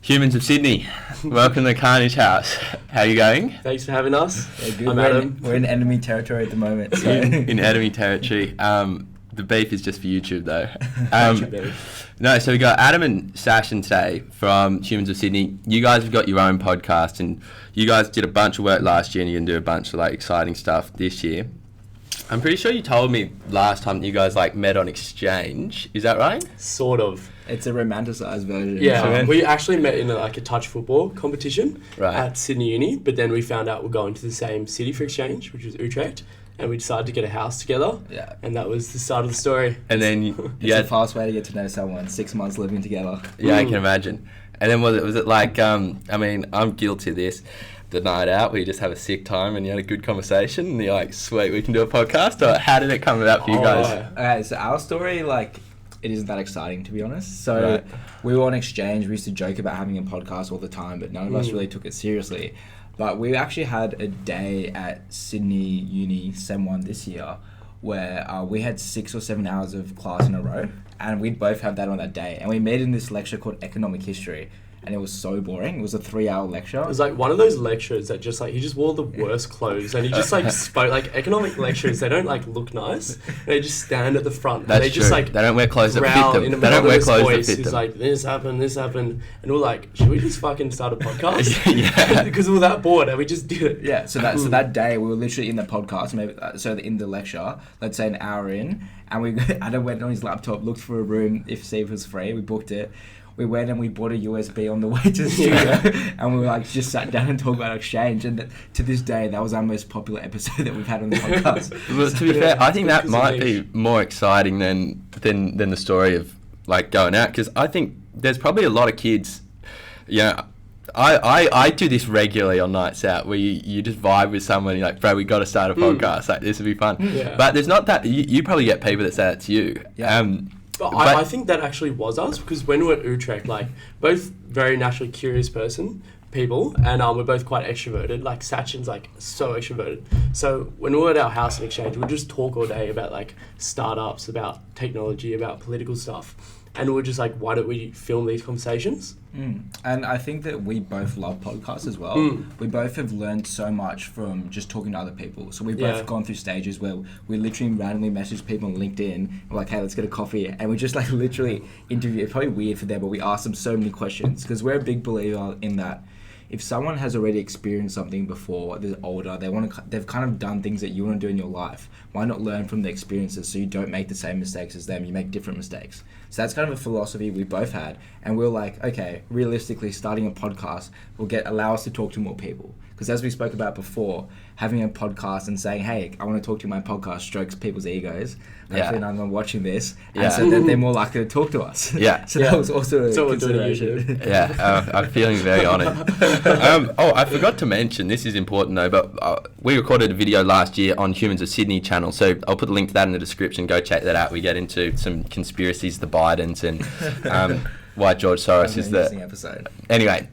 Humans of Sydney, welcome to Carnage House. How are you going? Thanks for having us. Yeah, good. I'm Adam. We're in enemy territory at the moment. So. In enemy territory. The beef is just for YouTube though. No, so we got Adam and Sachin today from Humans of Sydney. You guys have got your own podcast and you guys did a bunch of work last year and you're going to do a bunch of like exciting stuff this year. I'm pretty sure you told me last time that you guys like met on Exchange. Is that right? Sort of. It's a romanticised version. Yeah, we actually met in a touch football competition Right. at Sydney Uni, but then we found out we're going to the same city for exchange, which was Utrecht, and we decided to get a house together. Yeah. And that was the start of the story. And then It's a fast way to get to know someone. 6 months living together. Yeah, I can imagine. And then was it like, I mean, I'm guilty of this, the night out where you just have a sick time and you had a good conversation and you're like, sweet, we can do a podcast? Or how did it come about for you guys? Okay, so our story, like, it isn't that exciting, to be honest. So Right. we were on Exchange. We used to joke about having a podcast all the time, but none of us really took it seriously. But we actually had a day at Sydney Uni Sem 1 this year where we had 6 or 7 hours of class in a row, and we'd both have that on that day. And we made in this lecture called Economic History, and it was so boring. It was a 3-hour lecture. It was like one of those lecturers that just like, he just wore the worst clothes and he just like spoke, like economic lecturers, they don't like look nice. They just stand at the front. That's and they true. just like They don't wear clothes that growl fit in them. a They don't wear monotonous clothes that voice. fit He's them. like, this happened. And we're like, should we just fucking start a podcast? Yeah. Because we were that bored and we just did it. Yeah, so that day we were literally in the podcast, maybe in the lecture, let's say an hour in, and we Adam went on his laptop, looked for a room if Steve was free, we booked it. We went and we bought a USB on the way to the studio, and we were like just sat down and talked about Exchange. And to this day, that was our most popular episode that we've had on the podcast. Well, to be fair, I think that Because might of be more exciting than the story of like going out, because I think there's probably a lot of kids, you know, I do this regularly on nights out where you just vibe with someone, you're like, bro, we got to start a podcast, like this would be fun. Yeah. But there's not that, you probably get people that say that to you. Yeah. But I think that actually was us, because when we were at Utrecht, like, both very naturally curious people, and we're both quite extroverted. Like, Sachin's, like, so extroverted. So when we were at our house in Exchange, we'd just talk all day about, like, startups, about technology, about political stuff. And we were just like, why don't we film these conversations? And I think that we both love podcasts as well. We both have learned so much from just talking to other people. So we've both gone through stages where we literally randomly message people on LinkedIn. We're like, hey, let's get a coffee. And we just like literally interview. It's probably weird for them, but we ask them so many questions because we're a big believer in that. If someone has already experienced something before, they're older, they've kind of done things that you want to do in your life. Why not learn from the experiences so you don't make the same mistakes as them? You make different mistakes. So that's kind of a philosophy we both had. And we're like, okay, realistically, starting a podcast will allow us to talk to more people. Because as we spoke about before, having a podcast and saying, hey, I want to talk to you on my podcast strokes people's egos. Hopefully none of them are watching this. And so that they're more likely to talk to us. Yeah. So that was also a what we're doing on consideration. Yeah, I'm feeling very honoured. I forgot to mention, this is important though, but we recorded a video last year on Humans of Sydney channel, so I'll put the link to that in the description. Go check that out. We get into some conspiracies, the Bidens, and why George Soros is the... episode. Anyway,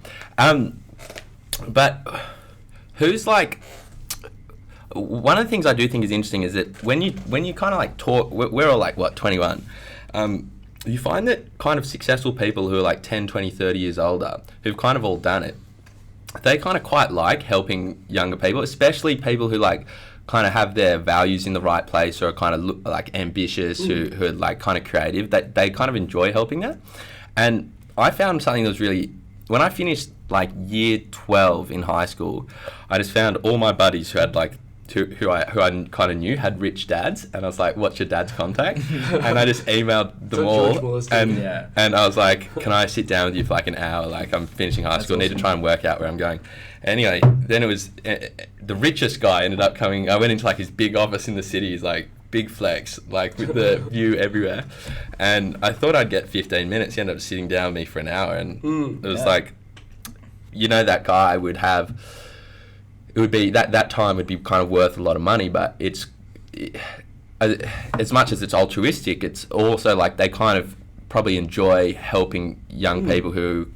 but who's like... One of the things I do think is interesting is that when you kind of like talk, we're all like, what, 21, you find that kind of successful people who are like 10, 20, 30 years older, who've kind of all done it, they kind of quite like helping younger people, especially people who like kind of have their values in the right place or are kind of like ambitious, who are like kind of creative, that they kind of enjoy helping that. And I found something that was really, when I finished like year 12 in high school, I just found all my buddies who had like, who I kind of knew had rich dads, and I was like, what's your dad's contact? And I just emailed them all, and I was like, can I sit down with you for like an hour? Like, I'm finishing high school, awesome. Need to try and work out where I'm going. Anyway, then it was the richest guy ended up coming. I went into like his big office in the city. He's like, big flex, like with the view everywhere. And I thought I'd get 15 minutes. He ended up sitting down with me for an hour, and it was like, you know, that guy would have... It would be that time would be kind of worth a lot of money, but as much as it's altruistic, it's also like they kind of probably enjoy helping young people who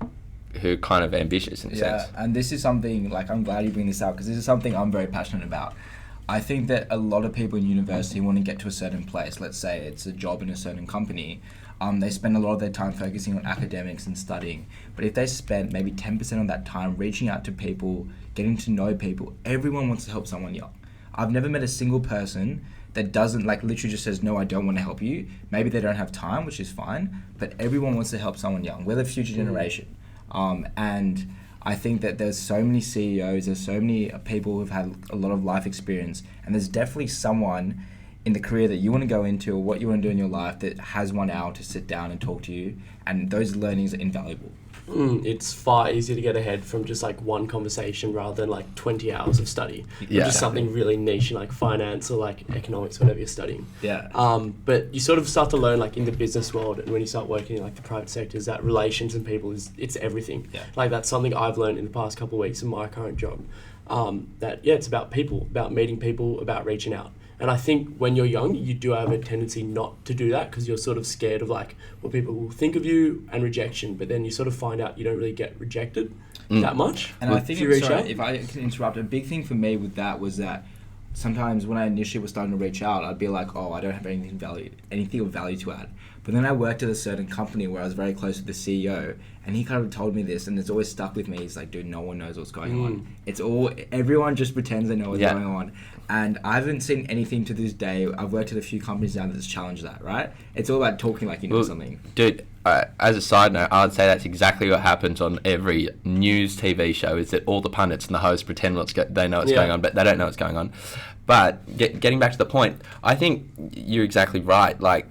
kind of ambitious in a sense. Yeah, and this is something, like, I'm glad you bring this out because this is something I'm very passionate about. I think that a lot of people in university want to get to a certain place. Let's say it's a job in a certain company. They spend a lot of their time focusing on academics and studying. But if they spent maybe 10% of that time reaching out to people, getting to know people, everyone wants to help someone young. I've never met a single person that doesn't, like, literally just says, no, I don't want to help you. Maybe they don't have time, which is fine, but everyone wants to help someone young. We're the future generation. And I think that there's so many CEOs, there's so many people who've had a lot of life experience, and there's definitely someone in the career that you want to go into or what you want to do in your life that has 1 hour to sit down and talk to you, and those learnings are invaluable. It's far easier to get ahead from just like one conversation rather than like 20 hours of study. Yeah. Just something really niche in like finance or like economics, whatever you're studying. Yeah. But you sort of start to learn like in the business world and when you start working in like the private sector is that relations and people it's everything. Yeah. Like that's something I've learned in the past couple of weeks in my current job. It's about people, about meeting people, about reaching out. And I think when you're young, you do have a tendency not to do that because you're sort of scared of like what people will think of you and rejection. But then you sort of find out you don't really get rejected that much. And I think, if I can interrupt, a big thing for me with that was that sometimes when I initially was starting to reach out, I'd be like, oh, I don't have anything of value to add. But then I worked at a certain company where I was very close with the CEO, and he kind of told me this, and it's always stuck with me. He's like, dude, no one knows what's going on. Everyone just pretends they know what's going on. And I haven't seen anything to this day. I've worked at a few companies now that's challenged that, right? It's all about talking like you know something. Dude, as a side note, I would say that's exactly what happens on every news TV show, is that all the pundits and the hosts pretend they know what's going on, but they don't know what's going on. But getting back to the point, I think you're exactly right. Like,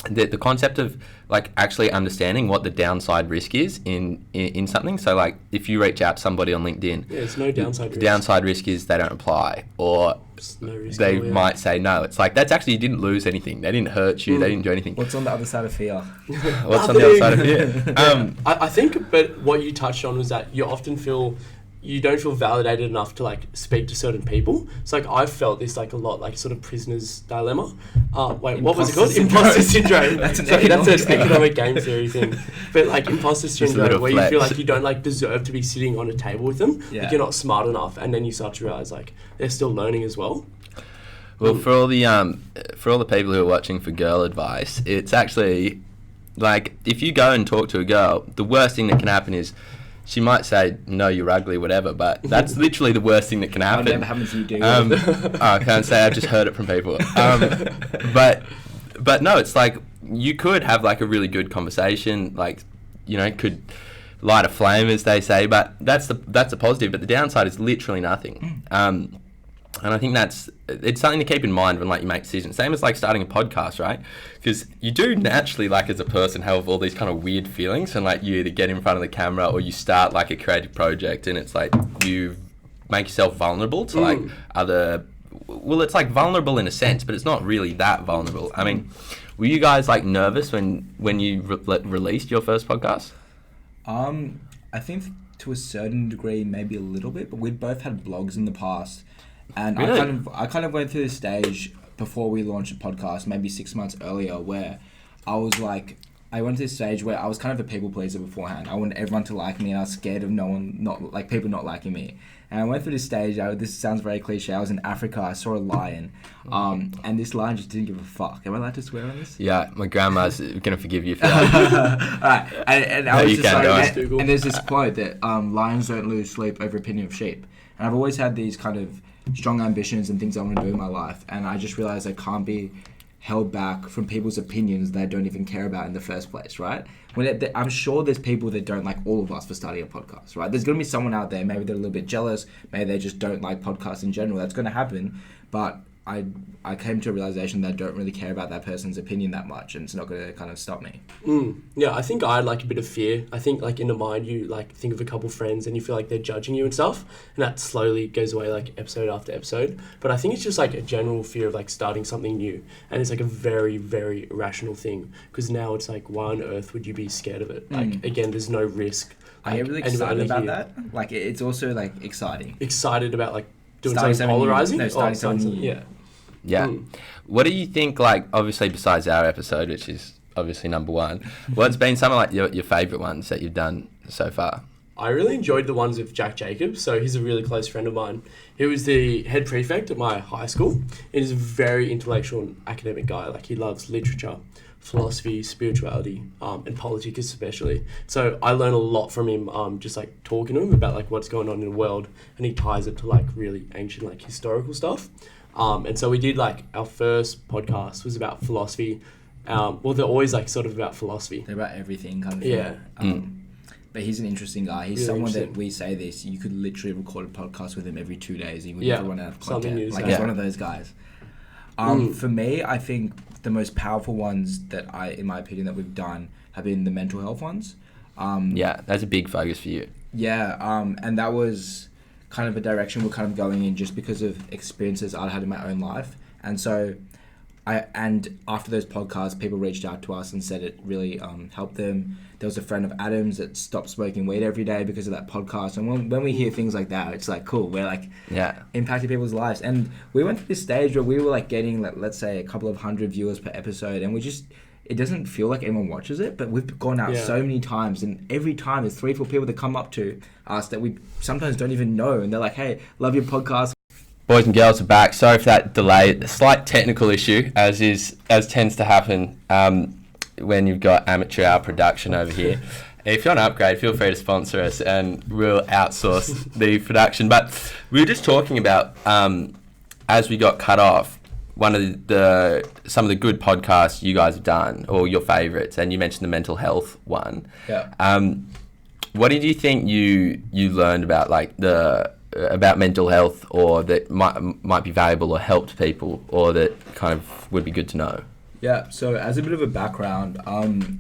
the concept of like actually understanding what the downside risk is in something. So like if you reach out to somebody on LinkedIn, it's no downside risk. The downside risk is they don't reply, or they might say no. It's like that's actually, you didn't lose anything. They didn't hurt you. They didn't do anything. What's on the other side of fear? What's on the other side of fear? I think, but what you touched on was that you often you don't feel validated enough to like speak to certain people. So like I've felt this like a lot, like sort of prisoner's dilemma. What was it called? Imposter syndrome. That's an economic game theory thing. But like imposter syndrome, where you feel like you don't like deserve to be sitting on a table with them. Yeah. Like you're not smart enough, and then you start to realize like they're still learning as well. Well, for all the people who are watching for girl advice, it's actually like if you go and talk to a girl, the worst thing that can happen is she might say, no, you're ugly, whatever, but that's literally the worst thing that can happen. That never happens to you, do I can't say, I've just heard it from people. But no, it's like, you could have like a really good conversation, like, you know, could light a flame, as they say, but that's a positive, but the downside is literally nothing. And I think it's something to keep in mind when like you make decisions. Same as like starting a podcast, right? Because you do naturally, like as a person, have all these kind of weird feelings, and like you either get in front of the camera or you start like a creative project, and it's like you make yourself vulnerable to like other. Well, it's like vulnerable in a sense, but it's not really that vulnerable. I mean, were you guys like nervous when you released your first podcast? I think to a certain degree, maybe a little bit, but we'd both had blogs in the past. And really? I kind of went through this stage before we launched a podcast, maybe 6 months earlier, where I went to this stage where I was kind of a people pleaser beforehand. I wanted everyone to like me, and I was scared of people not liking me. And I went through this stage. This sounds very cliche. I was in Africa. I saw a lion, and this lion just didn't give a fuck. Am I allowed to swear on this? Yeah, my grandma's gonna forgive you for that. Alright, and I was just like, and there's this quote that lions don't lose sleep over opinion of sheep. And I've always had these kind of strong ambitions and things I want to do in my life, and I just realized I can't be held back from people's opinions that I don't even care about in the first place, right? I'm sure there's people that don't like all of us for starting a podcast, right? There's going to be someone out there, maybe they're a little bit jealous, maybe they just don't like podcasts in general. That's going to happen, but I came to a realization that I don't really care about that person's opinion that much, and it's not going to kind of stop me. Yeah, I think I had like a bit of fear. I think like in the mind you like think of a couple friends and you feel like they're judging you and stuff, and that slowly goes away like episode after episode. But I think it's just like a general fear of like starting something new, and it's like a very, very irrational thing, because now it's like, why on earth would you be scared of it? Like again, there's no risk. Are you really excited about that? Like it's also like exciting. Excited about like doing something polarizing? No, starting something new. Yeah. What do you think, like, obviously besides our episode, which is obviously number one, what's been some of like your favourite ones that you've done so far? I really enjoyed the ones with Jack Jacobs. So he's a really close friend of mine. He was the head prefect at my high school. He's a very intellectual and academic guy. Like he loves literature, philosophy, spirituality, and politics especially. So I learn a lot from him, just like talking to him about like what's going on in the world, and he ties it to like really ancient like historical stuff. And so we did like our first podcast was about philosophy. Well, they're always like sort of about philosophy. They're about everything kind of thing. Yeah. But he's an interesting guy. He's Really someone interesting. that we say this, you could literally record a podcast with him every 2 days. He would Yeah, never run out of something content. new to Like say. he's one of those guys. For me, I think the most powerful ones that in my opinion, that we've done have been the mental health ones. Yeah, that's a big focus for you. Yeah, and that was kind of a direction we're kind of going in just because of experiences I had in my own life. And so and after those podcasts, people reached out to us and said it really helped them. There was a friend of Adam's that stopped smoking weed every day because of that podcast. And when we hear things like that, it's like, cool, we're like impacting people's lives. And we went to this stage where we were like getting, like, let's say, a couple of 100 viewers per episode. And it doesn't feel like anyone watches it, but we've gone out so many times. And every time there's 3 or 4 people that come up to us that we sometimes don't even know. And they're like, hey, love your podcast. Boys and girls are back. Sorry for that delay. A slight technical issue, as tends to happen when you've got amateur hour production over here. If you want to upgrade, feel free to sponsor us and we'll outsource the production. But we were just talking about, as we got cut off, some of the good podcasts you guys have done, or your favourites, and you mentioned the mental health one. Yeah. What did you think you learned about about mental health, or that might be valuable or helped people, or that kind of would be good to know? Yeah, so as a bit of a background,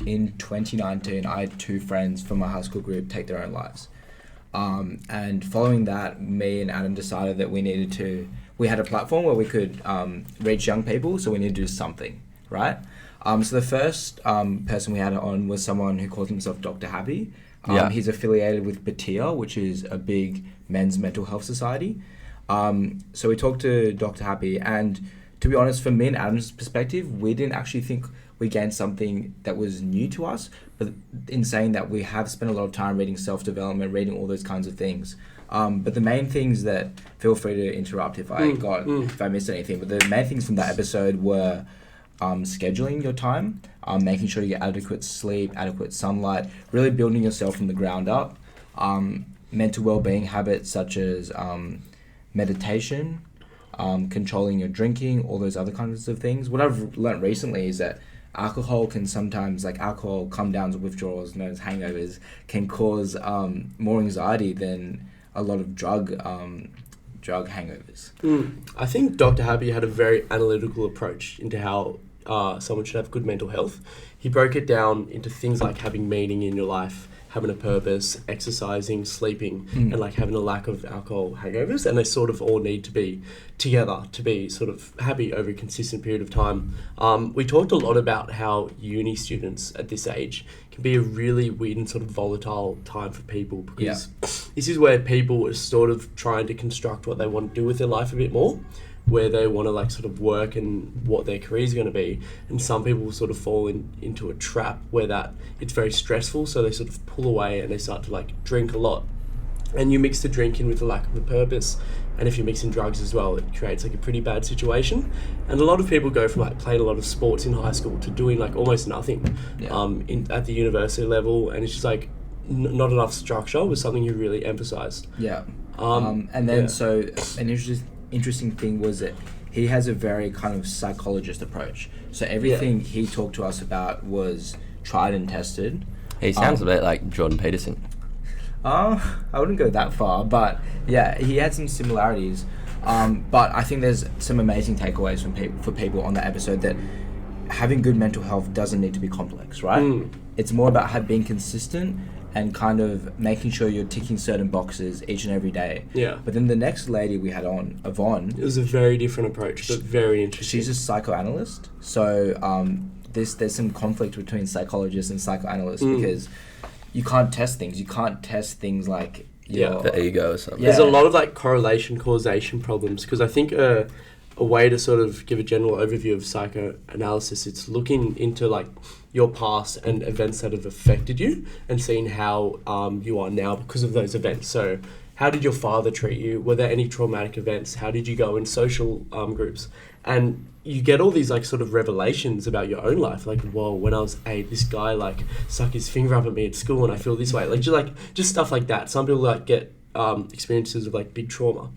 in 2019, I had 2 friends from my high school group take their own lives. And following that, me and Adam decided that we had a platform where we could reach young people, so we needed to do something, right? So the first person we had on was someone who calls himself Dr. Happy. He's affiliated with Batia, which is a big men's mental health society. So we talked to Dr. Happy, and to be honest, from me and Adam's perspective, we didn't actually think we gained something that was new to us, but in saying that we have spent a lot of time reading self-development, reading all those kinds of things. But the main things that, feel free to interrupt if I missed anything, but the main things from that episode were scheduling your time, making sure you get adequate sleep, adequate sunlight, really building yourself from the ground up, mental well-being habits such as meditation, controlling your drinking, all those other kinds of things. What I've learnt recently is that alcohol can sometimes, like alcohol come downs and withdrawals, known as hangovers, can cause more anxiety than a lot of drug hangovers. I think Dr. Happy had a very analytical approach into how someone should have good mental health. He broke it down into things like having meaning in your life, having a purpose, exercising, sleeping, and like having a lack of alcohol hangovers, and they sort of all need to be together to be sort of happy over a consistent period of time. We talked a lot about how uni students at this age can be a really weird and sort of volatile time for people, because this is where people are sort of trying to construct what they want to do with their life a bit more, where they want to like sort of work and what their career is going to be. And some people sort of fall into a trap where that it's very stressful, so they sort of pull away and they start to like drink a lot. And you mix the drinking with the lack of a purpose, and if you're mixing drugs as well, it creates like a pretty bad situation. And a lot of people go from like playing a lot of sports in high school to doing like almost nothing at the university level, and it's just like not enough structure was something you really emphasized. So an interesting thing was that he has a very kind of psychologist approach. So everything he talked to us about was tried and tested. He sounds a bit like Jordan Peterson. I wouldn't go that far, but yeah, he had some similarities. But I think there's some amazing takeaways for people on that episode, that having good mental health doesn't need to be complex, right? It's more about being consistent and kind of making sure you're ticking certain boxes each and every day. Yeah. But then the next lady we had on, Yvonne... It was a very different approach, but very interesting. She's a psychoanalyst. So there's some conflict between psychologists and psychoanalysts because you can't test things. You can't test things like the ego or something. There's a lot of like correlation, causation problems, because I think a way to sort of give a general overview of psychoanalysis, it's looking into like your past and events that have affected you and seeing how you are now because of those events. So how did your father treat you? Were there any traumatic events? How did you go in social groups? and you get all these like sort of revelations about your own life, like, whoa, when I was 8, this guy like stuck his finger up at me at school and I feel this way, just stuff like that. Some people like get experiences of like big trauma,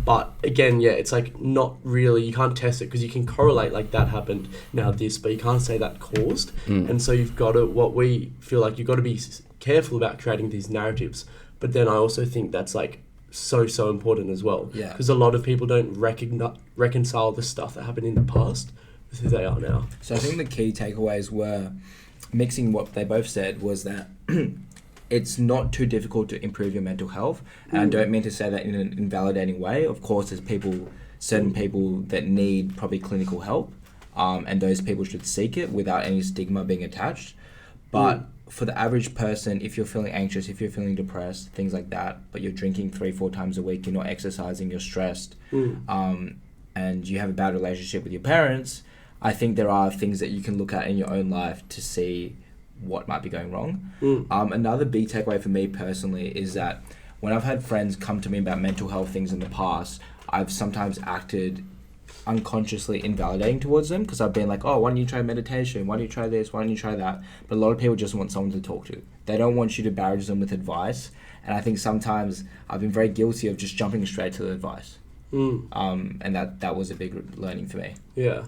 but again, yeah, it's like not really, you can't test it because you can correlate like that happened, now this, but you can't say that caused. And so you've got to, what we feel like, you've got to be careful about creating these narratives, but then I also think that's like so important as well, because a lot of people don't reconcile the stuff that happened in the past with who they are now. So I think the key takeaways were, mixing what they both said, was that it's not too difficult to improve your mental health. And I don't mean to say that in an invalidating way. Of course, there's certain people that need probably clinical help, and those people should seek it without any stigma being attached. But for the average person, if you're feeling anxious, if you're feeling depressed, things like that, but you're drinking 3-4 times a week, you're not exercising, you're stressed, and you have a bad relationship with your parents, I think there are things that you can look at in your own life to see what might be going wrong. Another big takeaway for me personally is that when I've had friends come to me about mental health things in the past, I've sometimes acted unconsciously invalidating towards them, because I've been like, oh, why don't you try meditation? Why don't you try this? Why don't you try that? But a lot of people just want someone to talk to. They don't want you to barrage them with advice. And I think sometimes I've been very guilty of just jumping straight to the advice. And that was a big learning for me. Yeah.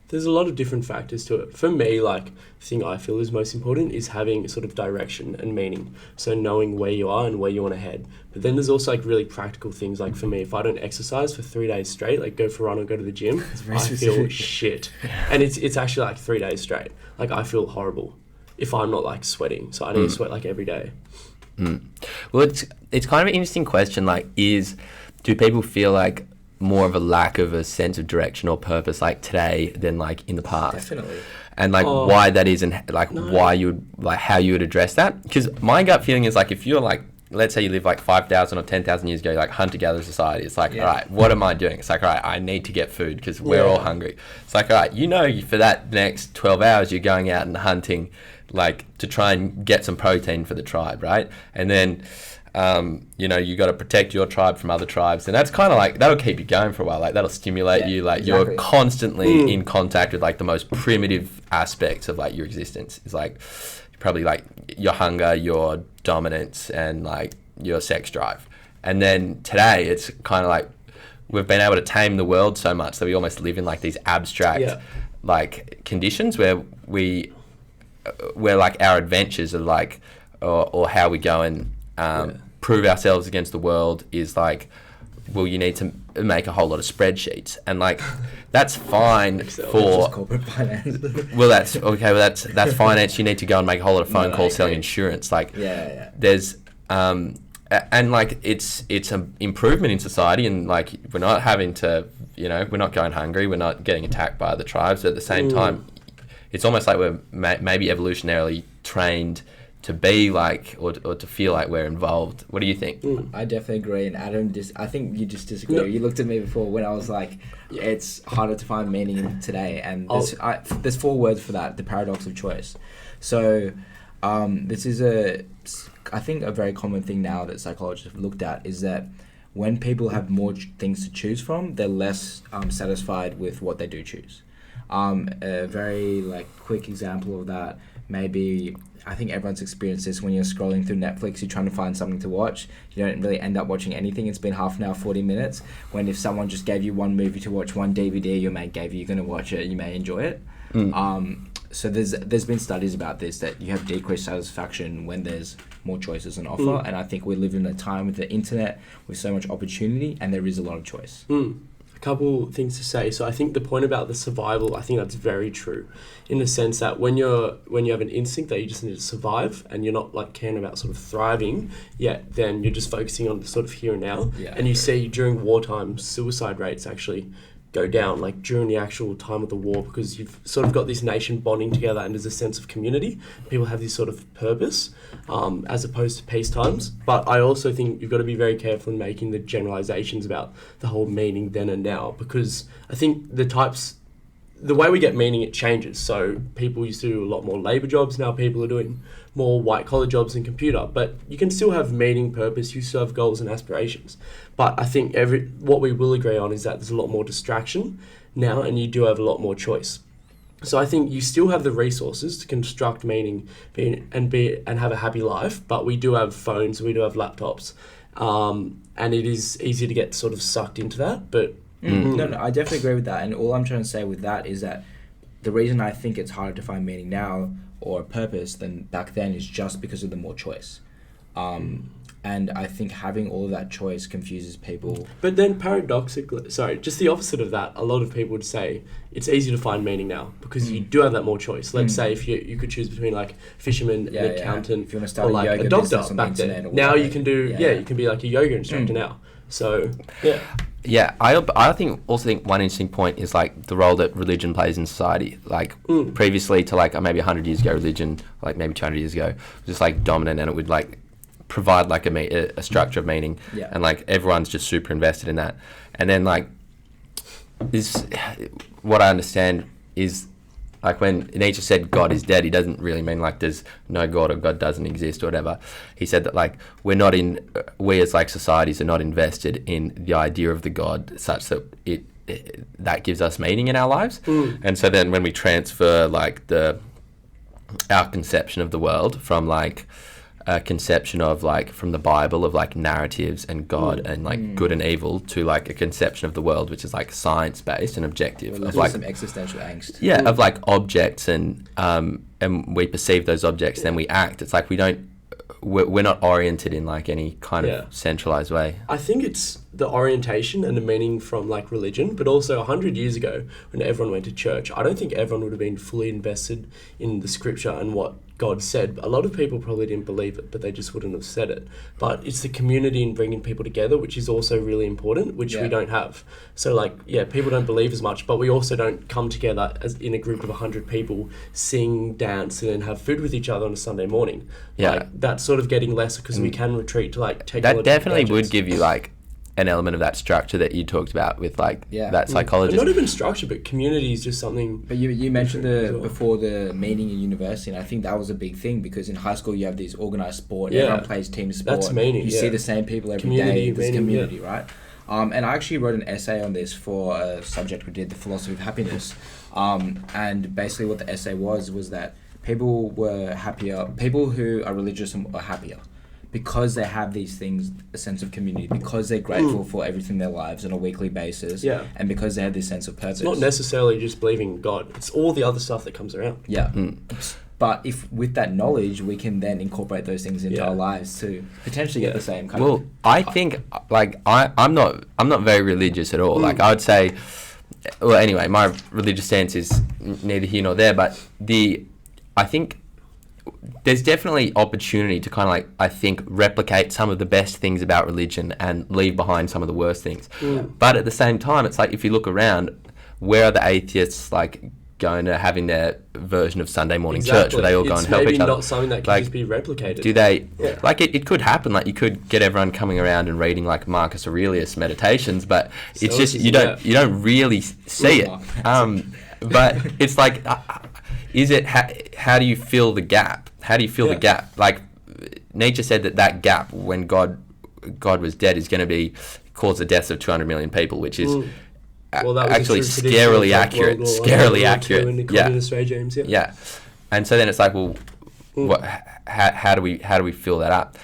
There's a lot of different factors to it. For me, like, the thing I feel is most important is having sort of direction and meaning. So knowing where you are and where you want to head. But then there's also like really practical things. Like for me, if I don't exercise for 3 days straight, like go for a run or go to the gym, I feel shit. And it's actually like 3 days straight. Like I feel horrible if I'm not like sweating. So I need to sweat like every day. Well, it's kind of an interesting question. Like, do people feel like more of a lack of a sense of direction or purpose like today than like in the past? Definitely. And like why that is, and like why you would, like how you would address that? Because my gut feeling is like, if you're like, let's say you live like 5,000 or 10,000 years ago, like hunter-gatherer society, it's like, all right, what am I doing? It's like, all right, I need to get food because we're all hungry. It's like, all right, for that next 12 hours, you're going out and hunting, like to try and get some protein for the tribe, right? And then you got to protect your tribe from other tribes, and that's kind of like, that'll keep you going for a while. Like that'll stimulate you. Like you're constantly in contact with like the most primitive aspects of like your existence. It's like probably like your hunger, your dominance, and like your sex drive. And then today it's kind of like we've been able to tame the world so much that we almost live in like these abstract like conditions where like our adventures are like, or how we go and prove ourselves against the world is like, well, you need to make a whole lot of spreadsheets, and like that's fine for corporate finance. well, that's okay. Well, that's finance. You need to go and make a whole lot of phone calls selling insurance. Like, there's and like it's an improvement in society, and like we're not having to, we're not going hungry. We're not getting attacked by other tribes. But at the same time, it's almost like we're maybe evolutionarily trained to be like, or to feel like we're involved. What do you think? I definitely agree, and Adam, I think you just disagree. No. You looked at me before when I was like, it's harder to find meaning in today, and there's 4 words for that: the paradox of choice. So, this is I think a very common thing now that psychologists have looked at is that when people have more things to choose from, they're less satisfied with what they do choose. A very quick example of that maybe, I think everyone's experienced this when you're scrolling through Netflix, you're trying to find something to watch. You don't really end up watching anything. It's been half an hour, 40 minutes. When if someone just gave you one movie to watch, one DVD your mate gave you, you're going to watch it, you may enjoy it. So there's been studies about this, that you have decreased satisfaction when there's more choices on offer. And I think we live in a time with the internet with so much opportunity, and there is a lot of choice. Couple things to say. So I think the point about the survival, I think that's very true, in the sense that when you have an instinct that you just need to survive and you're not like caring about sort of thriving yet, then you're just focusing on the sort of here and now. And you see during wartime suicide rates actually go down, like during the actual time of the war, because you've sort of got this nation bonding together and there's a sense of community. People have this sort of purpose, as opposed to peace times. But I also think you've got to be very careful in making the generalizations about the whole meaning then and now, because I think the way we get meaning, it changes. So people used to do a lot more labor jobs. Now people are doing more white collar jobs in computer, but you can still have meaning, purpose, you still have goals and aspirations. But I think what we will agree on is that there's a lot more distraction, now, and you do have a lot more choice. So I think you still have the resources to construct meaning and have a happy life, but we do have phones, we do have laptops, and it is easy to get sort of sucked into that. But No, I definitely agree with that. And all I'm trying to say with that is that the reason I think it's harder to find meaning now or a purpose than back then is just because of the more choice. And I think having all of that choice confuses people. But then paradoxically, just the opposite of that, a lot of people would say it's easy to find meaning now because you do have that more choice. Let's say if you could choose between like fisherman, an accountant, if you want to start or like a yoga a doctor business on back the then. internet or Now whatever. you can do, you can be like a yoga instructor now. So, yeah. Yeah, I think one interesting point is like the role that religion plays in society. Like previously to like maybe 100 years ago, religion, like maybe 200 years ago, was just like dominant, and it would like provide like a structure of meaning, and like everyone's just super invested in that. And then like this, what I understand is like when Nietzsche said God is dead, he doesn't really mean like there's no God or God doesn't exist or whatever. He said that like we as like societies are not invested in the idea of the God such that that gives us meaning in our lives. And so then when we transfer like our conception of the world from like a conception of like from the Bible of like narratives and God and like good and evil to like a conception of the world which is like science based and objective, Of like some existential angst. Of like objects and we perceive those objects, then we act. It's like we're not oriented in like any kind of centralized way. I think it's the orientation and the meaning from like religion, but also 100 years ago when everyone went to church, I don't think everyone would have been fully invested in the scripture and what God said. A lot of people probably didn't believe it, but they just wouldn't have said it. But it's the community and bringing people together, which is also really important, which we don't have. So like, people don't believe as much, but we also don't come together as in a group of 100 people, sing, dance, and then have food with each other on a Sunday morning. Like, that's sort of getting less because we can retreat to like technology. That definitely gadgets. would give you like an element of that structure that you talked about with like that psychologist. But not even structure, but community is just something. But you mentioned before the meaning in university, and I think that was a big thing because in high school you have these organised sport, everyone plays team sport. That's meaning. You see the same people every day. There's community, right? And I actually wrote an essay on this for a subject we did, the philosophy of happiness. And basically what the essay was that people were happier. People who are religious are happier because they have these things, a sense of community, because they're grateful for everything in their lives on a weekly basis, and because they have this sense of purpose. It's not necessarily just believing in God, it's all the other stuff that comes around. But if with that knowledge, we can then incorporate those things into our lives to potentially get the same kind of... Well, I think, like, I'm not very religious at all. Like, I would say... Well, anyway, my religious stance is neither here nor there, but I think there's definitely opportunity to kind of like, I think, replicate some of the best things about religion and leave behind some of the worst things. But at the same time, it's like, if you look around, where are the atheists like going to having their version of Sunday morning church where they all go and help each other? It's maybe not something that can just be replicated. Do they, like it could happen, like you could get everyone coming around and reading like Marcus Aurelius meditations, but it's just, you don't really see it. But it's like, is it, how do you fill the gap? How do you fill the gap? Like Nietzsche said that gap when God was dead is going to cause the deaths of 200 million people, which is actually scarily accurate. Scarily accurate. In the communist regimes, and so then it's like, well, how do we fill that up?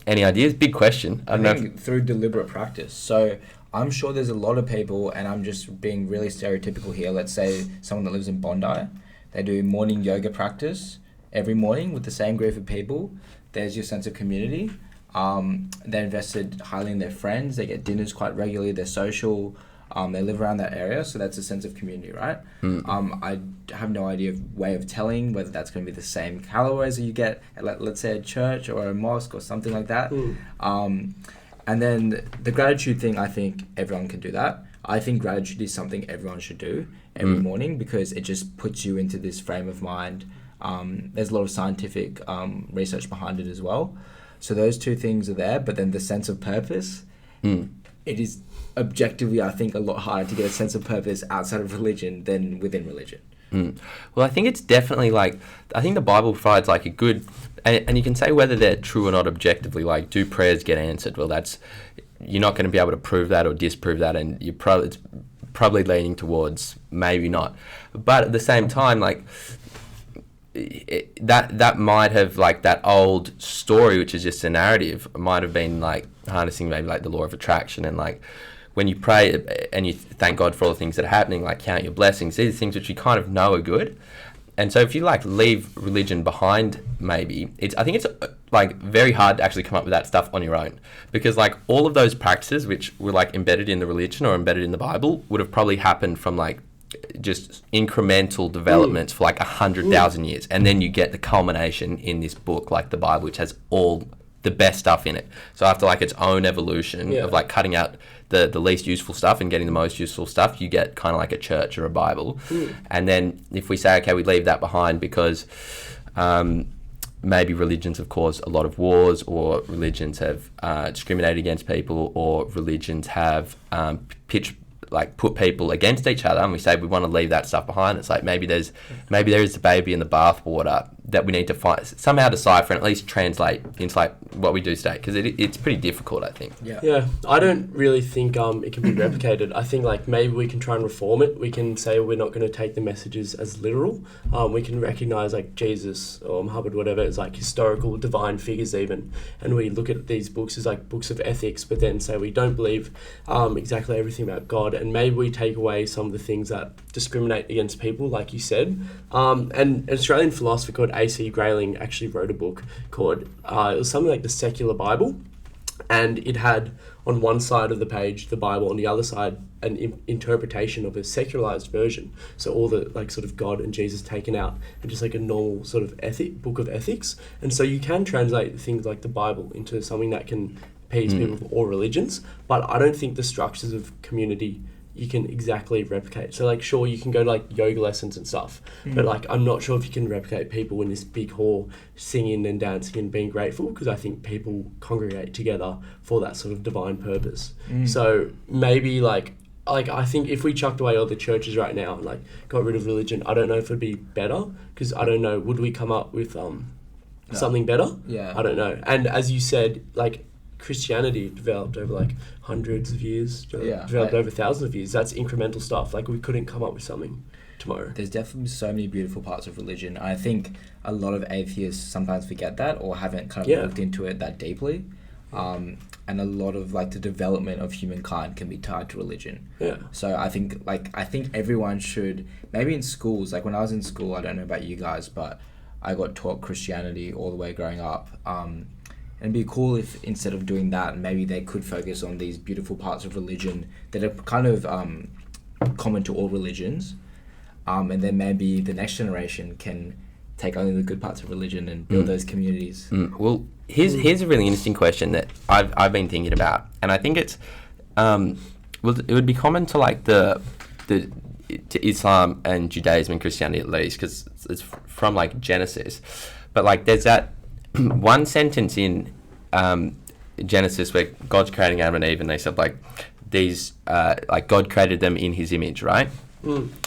Any ideas? Big question. I think through deliberate practice. So I'm sure there's a lot of people, and I'm just being really stereotypical here. Let's say someone that lives in Bondi, they do morning yoga practice every morning with the same group of people. There's your sense of community. They're invested highly in their friends. They get dinners quite regularly. They're social. They live around that area, so that's a sense of community, right? I have no way of telling whether that's going to be the same calories that you get at, let's say, a church or a mosque or something like that. And then the gratitude thing, I think everyone can do that. I think gratitude is something everyone should do every morning because it just puts you into this frame of mind. There's a lot of scientific research behind it as well. So those two things are there, but then the sense of purpose, it is objectively, I think, a lot harder to get a sense of purpose outside of religion than within religion. Well, I think it's definitely like, I think the Bible provides like a good, and you can say whether they're true or not objectively, like do prayers get answered? Well, you're not going to be able to prove that or disprove that, and it's probably leaning towards maybe not. But at the same time, like, that might have, like, that old story, which is just a narrative, might have been like harnessing maybe like the law of attraction, and like when you pray and you thank God for all the things that are happening, like count your blessings, these are things which you kind of know are good. And so if you like leave religion behind, maybe I think it's like very hard to actually come up with that stuff on your own, because like all of those practices which were like embedded in the religion or embedded in the Bible would have probably happened from like just incremental developments for like 100,000 years, and then you get the culmination in this book like the Bible, which has all the best stuff in it. So after like its own evolution of like cutting out the least useful stuff and getting the most useful stuff, you get kind of like a church or a Bible. And then if we say, okay, we leave that behind because maybe religions have caused a lot of wars, or religions have discriminated against people, or religions have put people against each other, and we say we want to leave that stuff behind. It's like maybe there is the baby in the bathwater that we need to somehow decipher and at least translate into like what we do today, because it's pretty difficult, I think. Yeah, I don't really think it can be replicated. I think like maybe we can try and reform it. We can say we're not going to take the messages as literal. We can recognize like Jesus or Muhammad, whatever, as like historical divine figures even, and we look at these books as like books of ethics, but then say we don't believe exactly everything about God, and maybe we take away some of the things that discriminate against people, like you said. And an Australian philosopher called A.C. Grayling actually wrote a book called, it was something like the Secular Bible, and it had on one side of the page the Bible, on the other side an interpretation of a secularized version. So all the like sort of God and Jesus taken out, and just like a normal sort of book of ethics. And so you can translate things like the Bible into something that can appease people of all religions, but I don't think the structures of community you can exactly replicate. So like, sure, you can go to like yoga lessons and stuff, but like I'm not sure if you can replicate people in this big hall singing and dancing and being grateful, because I think people congregate together for that sort of divine purpose. So maybe like I think if we chucked away all the churches right now and like got rid of religion, I don't know if it'd be better, because I don't know, would we come up with something better? I don't know. And as you said, like Christianity developed over like hundreds of years, developed over thousands of years. That's incremental stuff. Like we couldn't come up with something tomorrow. There's definitely so many beautiful parts of religion. I think a lot of atheists sometimes forget that, or haven't kind of looked into it that deeply. And a lot of like the development of humankind can be tied to religion. So I think everyone should, maybe in schools, like when I was in school, I don't know about you guys, but I got taught Christianity all the way growing up. And it'd be cool if instead of doing that, maybe they could focus on these beautiful parts of religion that are kind of common to all religions. And then maybe the next generation can take only the good parts of religion and build those communities. Well, here's a really interesting question that I've been thinking about, and I think it's it would be common to like to Islam and Judaism and Christianity at least, because it's from like Genesis, but like there's that one sentence in Genesis where God's creating Adam and Eve, and they said like these like God created them in His image, right?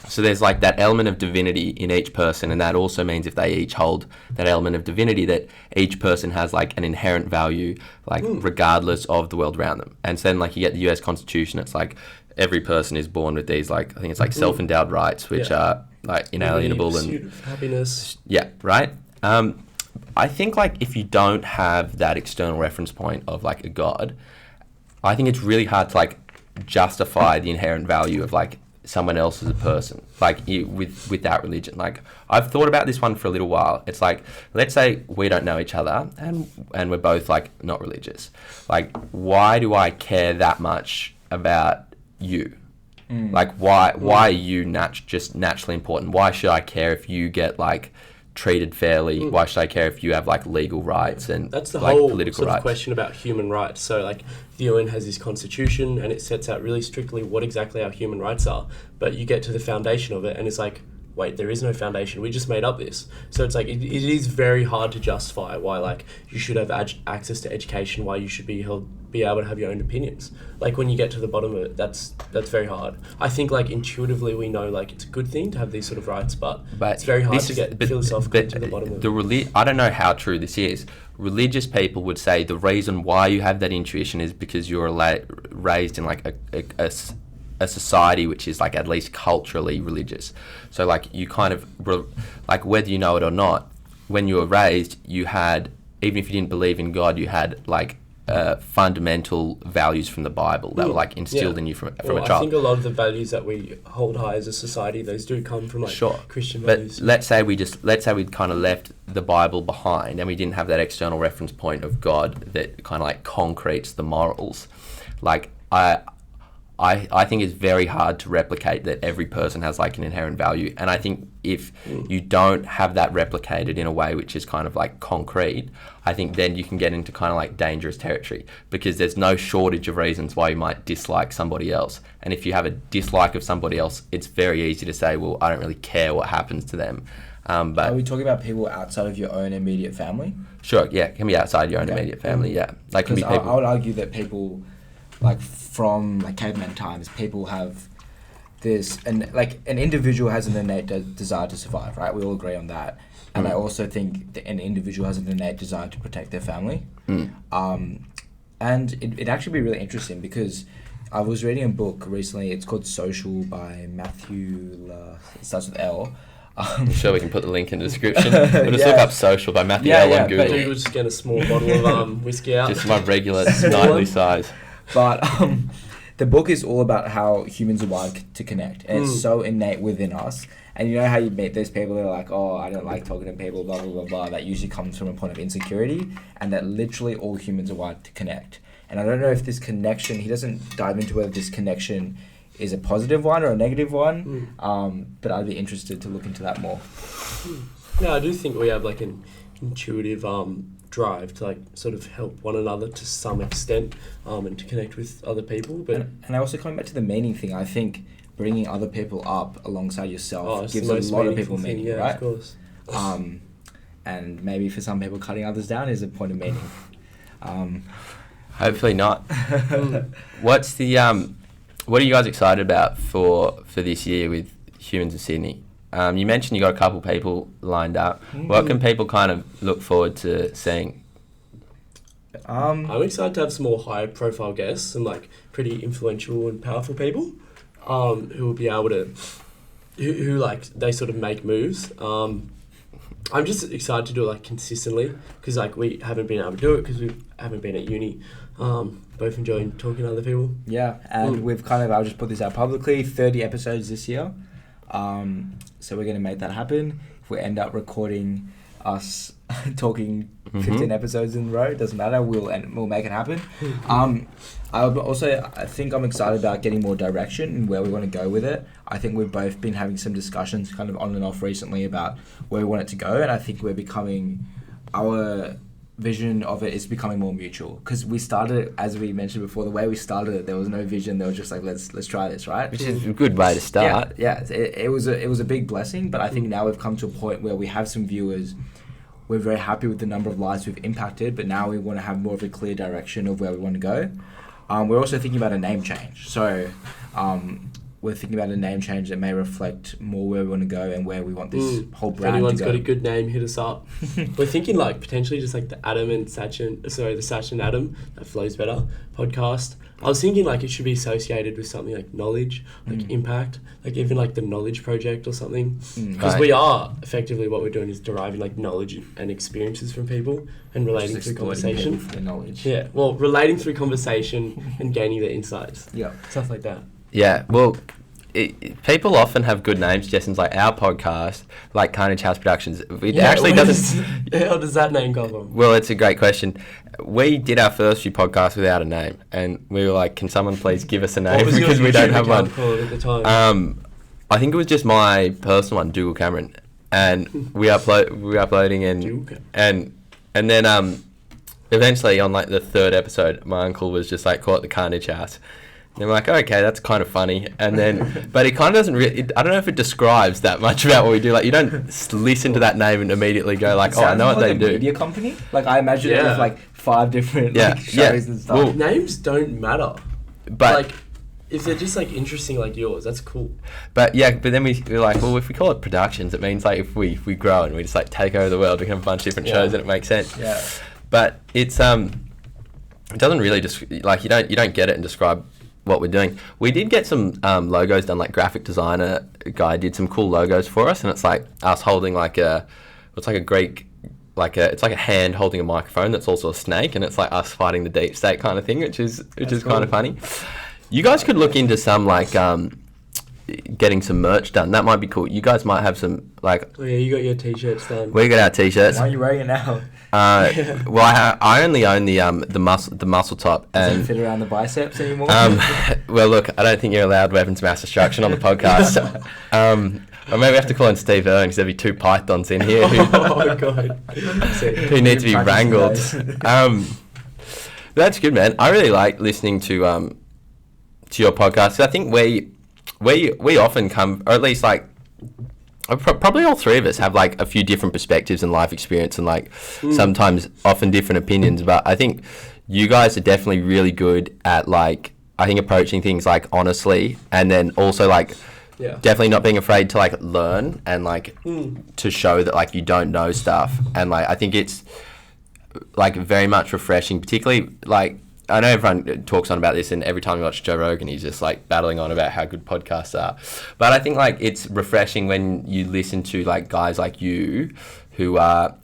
So there's like that element of divinity in each person, and that also means if they each hold that element of divinity, that each person has like an inherent value, like regardless of the world around them. And so then like you get the US Constitution, it's like every person is born with these like, I think it's like self-endowed rights, which are like inalienable and happiness. Right. I think like if you don't have that external reference point of like a God, I think it's really hard to like justify the inherent value of like someone else as a person, like with that religion. Like I've thought about this one for a little while. It's like, let's say we don't know each other and we're both like not religious. Like, why do I care that much about you? Like why are you just naturally important? Why should I care if you get like treated fairly? Why should I care if you have like legal rights and that's the like whole political sort of rights? question about human rights. So like the UN has this constitution and it sets out really strictly what exactly our human rights are, but you get to the foundation of it and it's like, wait, there is no foundation, we just made up this. So it's like it is very hard to justify why like you should have access to education, why you should be able to have your own opinions. Like when you get to the bottom of it, that's very hard. I think like intuitively we know like it's a good thing to have these sort of rights, but it's very hard to feel yourself get to the bottom of it. I don't know how true this is. Religious people would say the reason why you have that intuition is because you're raised in like a society which is like at least culturally religious. So like you kind of like whether you know it or not, when you were raised, you had, even if you didn't believe in God, you had like fundamental values from the Bible that were like instilled in you from a child. I think a lot of the values that we hold high as a society, those do come from like Christian values. But let's say we'd kind of left the Bible behind and we didn't have that external reference point of God that kind of like concretes the morals. Like I think it's very hard to replicate that every person has like an inherent value. And I think if you don't have that replicated in a way which is kind of like concrete, I think then you can get into kind of like dangerous territory, because there's no shortage of reasons why you might dislike somebody else. And if you have a dislike of somebody else, it's very easy to say, well, I don't really care what happens to them. But are we talking about people outside of your own immediate family? Sure, yeah, it can be outside your own immediate family, yeah. Like can be people. I would argue that people, like from like caveman times, people have this, and like an individual has an innate desire to survive, right? We all agree on that. And I also think that an individual has an innate desire to protect their family. And it'd actually be really interesting, because I was reading a book recently. It's called Social by Matthew, it starts with L. I'm sure we can put the link in the description. We'll just look up Social by Matthew L on Google. We'll just get a small bottle of whiskey out. Just my regular nightly size. But the book is all about how humans are wired to connect, and it's so innate within us. And you know how you meet those people that are like, oh, I don't like talking to people, blah, blah, blah, blah. That usually comes from a point of insecurity, and that literally all humans are wired to connect. And I don't know if this connection, he doesn't dive into whether this connection is a positive one or a negative one, but I'd be interested to look into that more. Yeah, I do think we have like an intuitive drive to like sort of help one another to some extent, and to connect with other people. But and I also coming back to the meaning thing, I think bringing other people up alongside yourself gives a lot of people meaning, yeah, right? Of course. And maybe for some people, cutting others down is a point of meaning. Hopefully not. What's the what are you guys excited about for this year with Humans of Sydney? You mentioned you got a couple people lined up. What can people kind of look forward to seeing? I'm excited to have some more high profile guests and like pretty influential and powerful people who will be able to, who like they sort of make moves. I'm just excited to do it like consistently, because like we haven't been able to do it because we haven't been at uni. Both enjoying talking to other people. Yeah, and we've kind of, I'll just put this out publicly, 30 episodes this year. So we're going to make that happen. If we end up recording us talking 15 episodes in a row, it doesn't matter, we'll make it happen. I think I'm excited about getting more direction and where we want to go with it. I think we've both been having some discussions kind of on and off recently about where we want it to go, and I think our vision of it is becoming more mutual, because we started, as we mentioned before, the way we started it, there was no vision. There was just like, let's try this, right? Which is a good way to start. Yeah, it was a big blessing, but I think now we've come to a point where we have some viewers. We're very happy with the number of lives we've impacted, but now we want to have more of a clear direction of where we want to go. We're also thinking about a name change. So we're thinking about a name change that may reflect more where we want to go and where we want this whole brand to go. If anyone's got a good name, hit us up. We're thinking like potentially just like the Sachin and Adam, that flows better, podcast. I was thinking like it should be associated with something like knowledge, like impact, like even like the Knowledge Project or something. Because we are effectively, what we're doing is deriving like knowledge and experiences from people and relating through conversation. The knowledge. Yeah, well, relating through conversation and gaining their insights. Yeah, stuff like that. Yeah, well, people often have good names. Justin's like our podcast, like Carnage House Productions. It actually doesn't. How does that name come from? Well, it's a great question. We did our first few podcasts without a name, and we were like, "Can someone please give us a name?" Because we don't have one. At the time? I think it was just my personal one, Dougal Cameron, and we were uploading and then eventually on like the third episode, my uncle was just like, "Call it the Carnage House." And I'm like, okay, that's kind of funny. And then, but it kind of doesn't really, I don't know if it describes that much about what we do. Like, you don't listen to that name and immediately go like, oh, I know what they do. Media company? Like, I imagine it with like 5 different shows and stuff. Well, names don't matter. But like, if they're just like interesting like yours, that's cool. But then we're like, well, if we call it productions, it means like if we grow and we just like take over the world, we can have a bunch of different shows and it makes sense. Yeah. But it's, it doesn't really just, like, you don't get it and describe what we're doing. We did get some logos done, like graphic designer guy did some cool logos for us, and it's like us holding it's like a hand holding a microphone that's also a snake, and it's like us fighting the deep state kind of thing, which is cool. Kind of funny. You guys could look into some getting some merch done. That might be cool. You guys might have some like. Oh yeah, you got your t-shirts done. We got our t-shirts. Why are you wearing it now? Well, I only own the muscle top. Does and it fit around the biceps anymore? Well, look, I don't think you're allowed weapons of mass destruction on the podcast. Or maybe we have to call in Steve Irwin because there'll be two pythons in here Oh god. who need to be wrangled. That's good, man. I really like listening to your podcast. So I think we often come, or at least like probably all three of us have like a few different perspectives and life experience, and like sometimes often different opinions. But I think you guys are definitely really good at like approaching things like honestly, and then also like definitely not being afraid to like learn and like to show that like you don't know stuff. And like I think it's like very much refreshing, particularly like I know everyone talks on about this, and every time you watch Joe Rogan, he's just like battling on about how good podcasts are. But I think like it's refreshing when you listen to like guys like you who are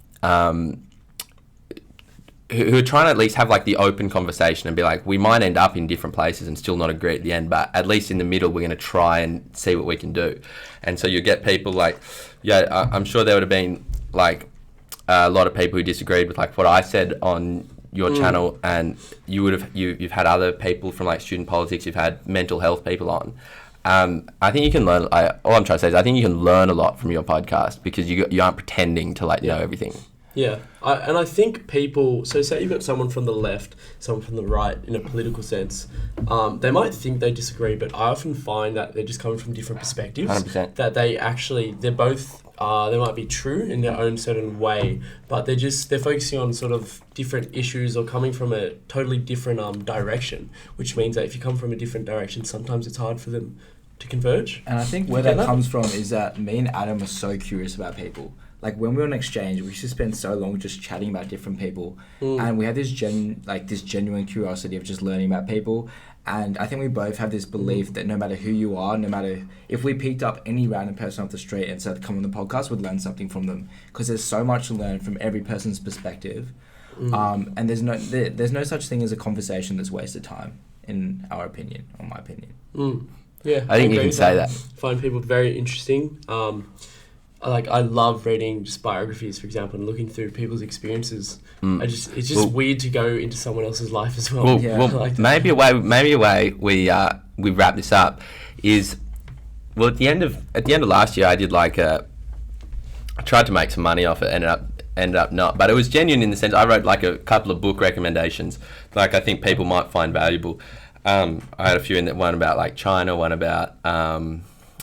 who are trying to at least have like the open conversation and be like, we might end up in different places and still not agree at the end, but at least in the middle we're going to try and see what we can do. And so you get people like, I'm sure there would have been like a lot of people who disagreed with like what I said on your channel, and you've had other people from like student politics, you've had mental health people on. I think you can learn. All I'm trying to say is I think you can learn a lot from your podcast because you aren't pretending to like know everything. Yeah, and I think people. So say you've got someone from the left, someone from the right, in a political sense. They might think they disagree, but I often find that they're just coming from different perspectives. 100%. That they're both. They might be true in their own certain way, but they're focusing on sort of different issues or coming from a totally different direction, which means that if you come from a different direction, sometimes it's hard for them to converge. And I think where that comes from is that me and Adam are so curious about people. Like when we were on exchange, we used to spend so long just chatting about different people, and we had this genuine curiosity of just learning about people. And I think we both have this belief that no matter who you are, no matter if we picked up any random person off the street and said come on the podcast, we'd learn something from them, because there's so much to learn from every person's perspective. And there's no such thing as a conversation that's wasted time, in our opinion, or my opinion. Yeah, I think you can say that. Find people very interesting. I love reading just biographies, for example, and looking through people's experiences. It's just weird to go into someone else's life as well. Maybe a way we wrap this up is, well, at the end of last year, I did I tried to make some money off it, ended up not, but it was genuine in the sense I wrote like a couple of book recommendations, like I think people might find valuable. I had a few in that, one about like China, one about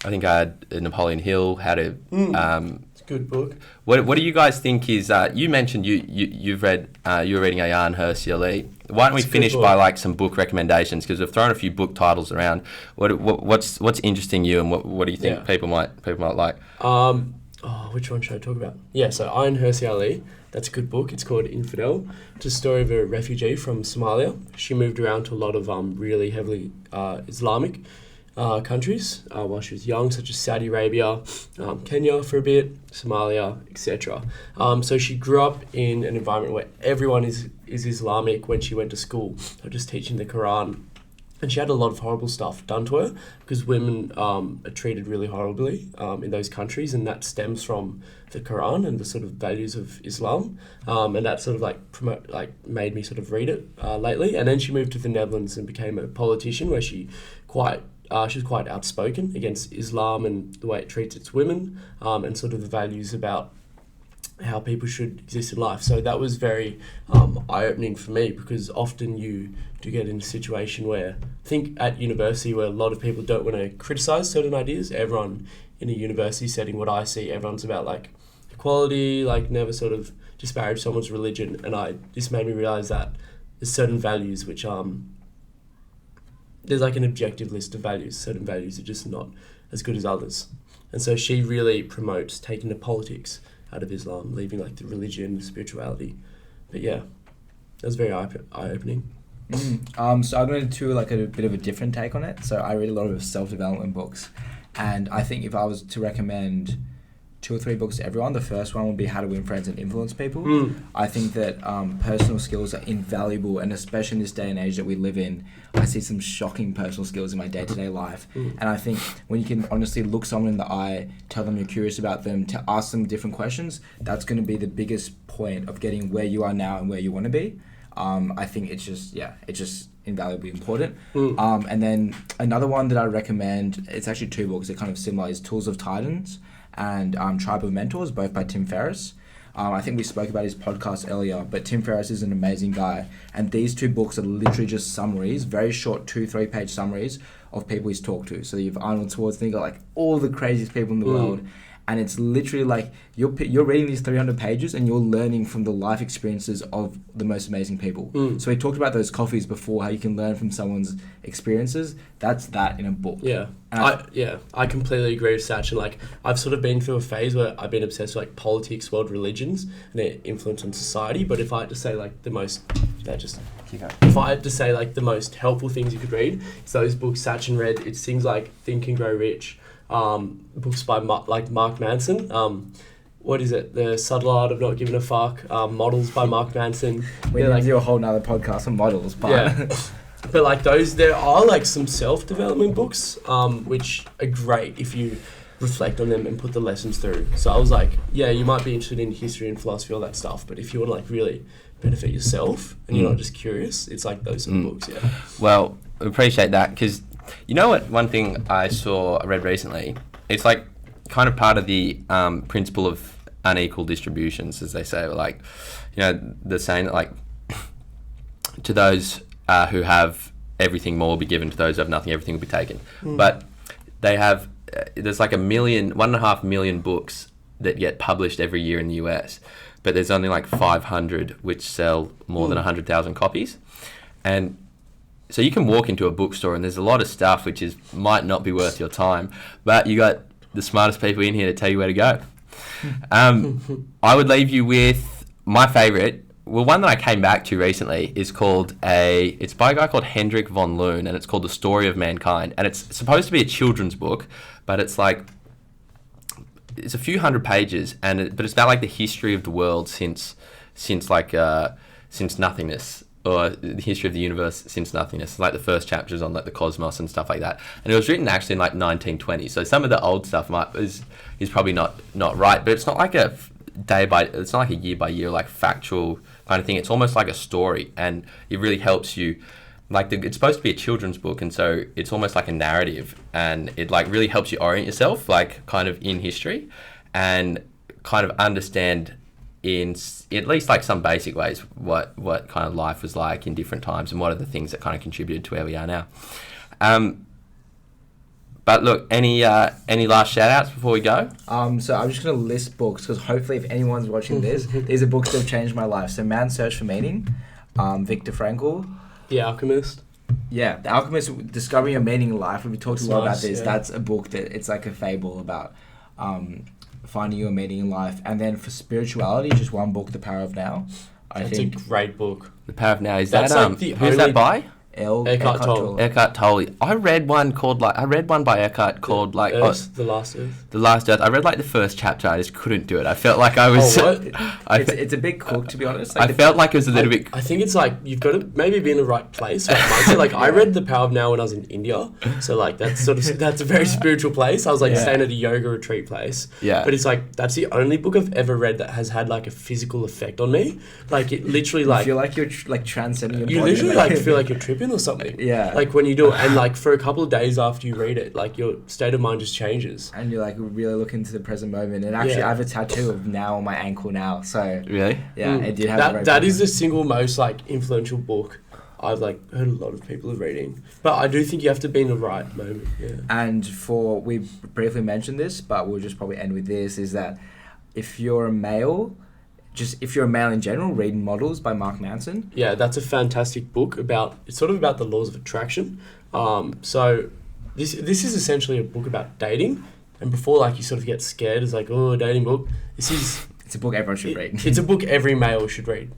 I think I had Napoleon Hill, how to. It's a good book. What do you guys think is? You mentioned you've read you were reading Ayaan Hirsi Ali. Why don't we finish by like some book recommendations, because we've thrown a few book titles around. What's interesting you, and what do you think people might like? Which one should I talk about? Yeah, so Ayaan Hirsi Ali. That's a good book. It's called Infidel. It's a story of a refugee from Somalia. She moved around to a lot of really heavily Islamic countries while she was young, such as Saudi Arabia, Kenya for a bit, Somalia, etc. So she grew up in an environment where everyone is Islamic when she went to school, just teaching the Quran. And she had a lot of horrible stuff done to her because women are treated really horribly in those countries, and that stems from the Quran and the sort of values of Islam. And that sort of made me sort of read it lately. And then she moved to the Netherlands and became a politician, where she was quite outspoken against Islam and the way it treats its women, and sort of the values about how people should exist in life. So that was very eye-opening for me, because often you do get in a situation where, I think at university, where a lot of people don't want to criticize certain ideas. Everyone in a university setting, what I see, everyone's about like equality, like never sort of disparage someone's religion. And this made me realize that there's certain values which there's like an objective list of values. Certain values are just not as good as others. And so she really promotes taking the politics out of Islam, leaving like the religion, the spirituality. But yeah, that was very eye-opening. So I'm going to do like a bit of a different take on it. So I read a lot of self-development books, and I think if I was to recommend 2 or 3 books to everyone, the first one would be How to Win Friends and Influence People. I think that personal skills are invaluable, and especially in this day and age that we live in, I see some shocking personal skills in my day-to-day life. And I think when you can honestly look someone in the eye, tell them you're curious about them, to ask them different questions, that's going to be the biggest point of getting where you are now and where you want to be. I think it's just invaluably important. And then another one that I recommend, it's actually 2 books, they're kind of similar, is Tools of Titans and Tribe of Mentors, both by Tim Ferriss. I think we spoke about his podcast earlier, but Tim Ferriss is an amazing guy. And these 2 books are literally just summaries, very short 2-3 page summaries of people he's talked to. So you've Arnold Schwarzenegger, like all the craziest people in the world. And it's literally like you're reading these 300 pages and you're learning from the life experiences of the most amazing people. So he talked about those coffees before, how you can learn from someone's experiences. That's that in a book. Yeah. I completely agree with Sachin. Like, I've sort of been through a phase where I've been obsessed with like politics, world religions, and their influence on society. But if I had to say like the most helpful things you could read, it's those books Sachin read. It's things like Think and Grow Rich. Books by Mark Manson. What is it? The Subtle Art of Not Giving a Fuck. Models by Mark Manson. We need to do a whole nother podcast on models. But yeah. But like those, there are like some self-development books, which are great if you reflect on them and put the lessons through. So I was like, yeah, you might be interested in history and philosophy, all that stuff, but if you want to like really benefit yourself and you're not just curious, it's like those sort of books. Yeah. Well, I appreciate that, because you know what? One thing I read recently, it's like kind of part of the principle of unequal distributions, as they say. Like, you know, they're saying that like to those who have everything, more will be given. To those who have nothing, everything will be taken. But they have there's like 1.5 million books that get published every year in the US, but there's only like 500 which sell more than 100,000 copies, and so you can walk into a bookstore and there's a lot of stuff which might not be worth your time, but you got the smartest people in here to tell you where to go. I would leave you with my favourite. Well, one that I came back to recently is it's by a guy called Hendrik von Loon, and it's called The Story of Mankind. And it's supposed to be a children's book, but it's a few hundred pages, but it's about like the history of the world since nothingness. Or the history of the universe since nothingness. Like the first chapter is on like the cosmos and stuff like that. And it was written actually in like 1920. So some of the old stuff is probably not right, but it's not like it's not like a year by year like factual kind of thing. It's almost like a story, and it really helps you. It's supposed to be a children's book, and so it's almost like a narrative, and it like really helps you orient yourself like kind of in history, and kind of understand in at least like some basic ways what kind of life was like in different times, and what are the things that kind of contributed to where we are now. But look, any last shout outs before we go? So I'm just going to list books, because hopefully if anyone's watching this, these are books that have changed my life. So Man's Search for Meaning, Viktor Frankl. The Alchemist. Yeah, The Alchemist, Discovering Your Meaning in Life. We've talked a lot about this. Yeah. That's a book that it's like a fable about finding your meaning in life. And then for spirituality, just one book, The Power of Now. That's a great book. The Power of Now. Who's that by? Eckhart Tolle. Eckhart Tolle. I read one by Eckhart called like The Last Earth. The Last Earth. I read like the first chapter. I just couldn't do it. I felt like I was. It's a bit cooked, to be honest. I felt like it was a little bit. I think it's like you've got to maybe be in the right place. Like I read The Power of Now when I was in India, so like that's a very spiritual place. I was like staying at a yoga retreat place. Yeah. But it's like that's the only book I've ever read that has had like a physical effect on me. Like it literally like. You feel like you're like transcending your body. You literally like feel like you're tripping or something. Yeah. Like when you do it, and like for a couple of days after you read it, like your state of mind just changes. And you're like really looking into the present moment. And actually, I have a tattoo of Now on my ankle now. So really, yeah, it did have that is the single most like influential book I've like heard a lot of people are reading. But I do think you have to be in the right moment. Yeah. And we briefly mentioned this, but we'll just probably end with this: is that if you're a male in general, read Models by Mark Manson. Yeah, that's a fantastic book it's sort of about the laws of attraction. So this is essentially a book about dating, and before like you sort of get scared, it's like, oh, a dating book. It's a book everyone should read. It's a book every male should read.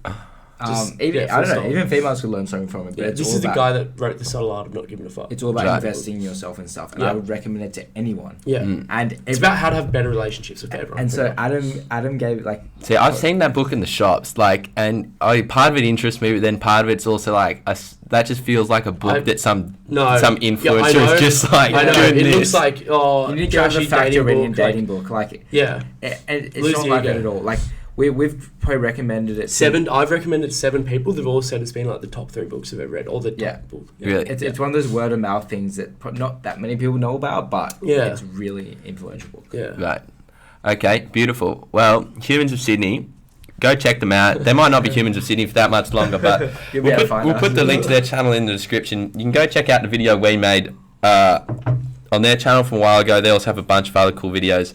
Even I don't know. Even females could learn something from it. But this is the guy that wrote The Subtle Art of Not Giving a Fuck. It's all about investing in yourself and stuff, and I would recommend it to anyone. Yeah, and it's about how to have better relationships with everyone. And so Adam gave like. See, I've seen that book in the shops, like, and part of it interests me, but then part of it's also like that just feels like a book that some influencer is just like. I know. Goodness. It looks like you need to have a factor in dating book, like and it's not like that at all. Like we've probably recommended it. I've recommended 7 people. They've all said it's been like the top 3 books they've ever read, or the top book. Yeah. Really, it's one of those word of mouth things that not that many people know about, but it's really influential book. Yeah. Right. Okay. Beautiful. Well, Humans of Sydney. Go check them out. They might not be Humans of Sydney for that much longer, but we'll put the link to their channel in the description. You can go check out the video we made on their channel from a while ago. They also have a bunch of other cool videos.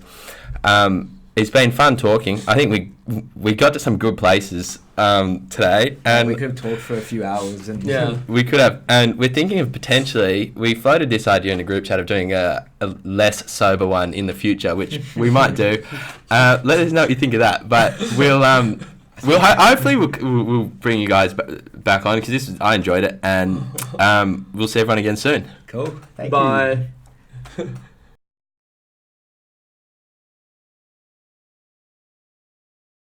It's been fun talking. I think we got to some good places today, and we could have talked for a few hours. And we could have. And we're thinking of potentially. We floated this idea in the group chat of doing a less sober one in the future, which we might do. Let us know what you think of that. But hopefully we'll bring you guys back on because I enjoyed it, and we'll see everyone again soon. Cool. Bye.